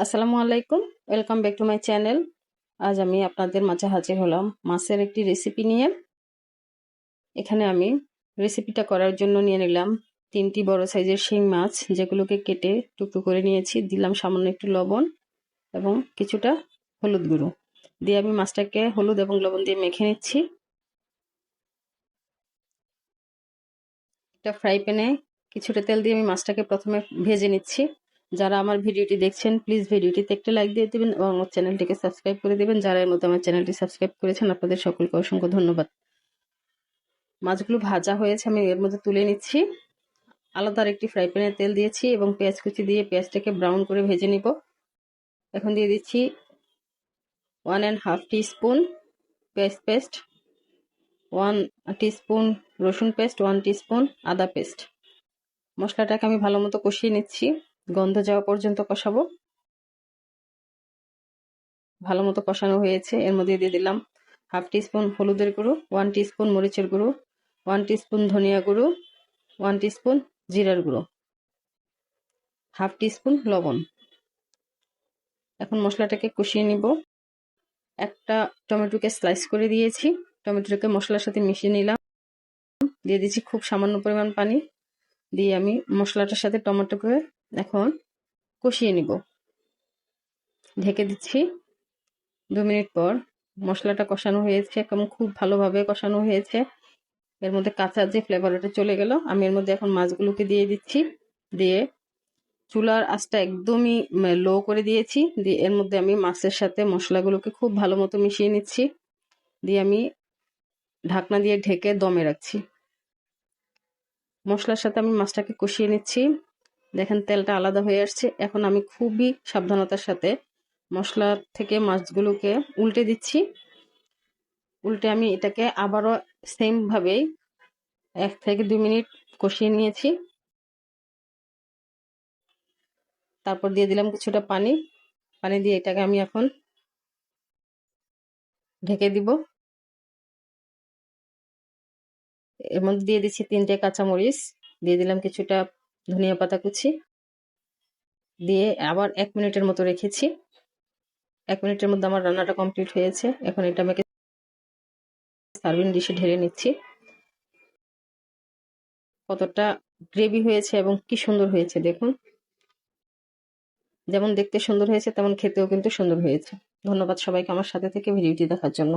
আসসালামু আলাইকুম, welcome back to my channel. আজ আমি আপনাদের মাঝে হাজির হলাম মাছের একটি রেসিপি নিয়ে। এখানে আমি রেসিপিটা করার জন্য নিয়ে নিলাম 3টি বড় সাইজের শিং মাছ, যেগুলোকে কেটে টুকরো করে নিয়েছি। দিলাম সামান্য একটু লবণ এবং কিছুটা হলুদ গুঁড়ো দিয়ে আমি মাছটাকে হলুদ এবং লবণ দিয়ে মেখে নিচ্ছি। একটা ফ্রাই প্যানে কিছুটা তেল দিয়ে আমি মাছটাকে প্রথমে ভেজে নিচ্ছি। যারা আমার ভিডিওটি দেখছেন প্লিজ ভিডিওটিতে একটা লাইক দিয়ে দিবেন এবং আমার চ্যানেলটিকে সাবস্ক্রাইব করে দিবেন। যারা এর মধ্যে আমার চ্যানেলটি সাবস্ক্রাইব করেছেন আপনাদের সকলকে অসংখ্য ধন্যবাদ। মাছগুলো ভাজা হয়েছে, আমি এর মধ্যে তুলে নিচ্ছি। আলাদা আরেকটি ফ্রাই প্যানে তেল দিয়েছি এবং পেঁয়াজ কুচি দিয়ে পেঁয়াজটাকে ব্রাউন করে ভেজে নিব। এখন দিয়ে দিচ্ছি 1.5 টিস্পুন পেঁয়াজ পেস্ট, 1 টিস্পুন রসুন পেস্ট, 1 টিস্পুন আদা পেস্ট। মশলাটাকে আমি ভালো মতো কষিয়ে নিচ্ছি, গন্ধ যাওয়া পর্যন্ত কষাবো। ভালো মতো কষানো হয়েছে। এর মধ্যে দিয়ে দিলাম 1/2 টিস্পুন হলুদের গুঁড়ো, 1 টিস্পুন মরিচের গুঁড়ো, 1 টিস্পুন ধনিয়া গুঁড়ো, 1 টিস্পুন জিরার গুঁড়ো, 1/2 টিস্পুন লবণ। এখন মশলাটাকে কষিয়ে নিব। একটা টমেটোকে স্লাইস করে দিয়েছি, টমেটোটাকে মশলার সাথে মিশিয়ে নিলাম। দিয়ে দিচ্ছি খুব সামান্য পরিমাণ পানি, দিয়ে আমি মশলাটার সাথে টমেটোকে এখন কষিয়ে নিব। ঢেকে দিচ্ছি। 2 মিনিট পর মশলাটা কষানো হয়েছে এবং খুব ভালোভাবে কষানো হয়েছে। এর মধ্যে কাঁচা যে ফ্লেভারটা চলে গেল। আমি এর মধ্যে এখন মাছগুলোকে দিয়ে দিচ্ছি। দিয়ে চুলার আঁচটা একদমই লো করে দিয়েছি। দিয়ে এর মধ্যে আমি মাছের সাথে মশলাগুলোকে খুব ভালো মতো মিশিয়ে নিচ্ছি। দিয়ে আমি ঢাকনা দিয়ে ঢেকে দমে রাখছি। মশলার সাথে আমি মাছটাকে কষিয়ে নিচ্ছি। দেখেন তেলটা আলাদা হয়ে আসছে। এখন আমি খুবই সাবধানতার সাথে মশলা থেকে মাছগুলোকে উল্টে দিচ্ছি। উল্টে আমি এটাকে আবারও সেম ভাবেই 1 থেকে 2 মিনিট কষিয়ে নিয়েছি। তারপর দিয়ে দিলাম কিছুটা পানি। পানি দিয়ে এটাকে আমি এখন ঢেকে দিব। এর মধ্যে দিয়ে দিচ্ছি 3টে কাঁচামরিচ, দিয়ে দিলাম কিছুটা ধনিয়া পাতা কুচি, দিয়ে আবার 1 মিনিটের মতো রেখেছি। 1 মিনিটের মধ্যে আমার রান্নাটা কমপ্লিট হয়েছে। এখন এটা আমাকে সার্ভিং ডিশে ঢেলে নিচ্ছি। কতটা গ্রেভি হয়েছে এবং কি সুন্দর হয়েছে দেখুন। যেমন দেখতে সুন্দর হয়েছে তেমন খেতেও কিন্তু সুন্দর হয়েছে। ধন্যবাদ সবাইকে আমার সাথে থেকে ভিডিওটি দেখার জন্য।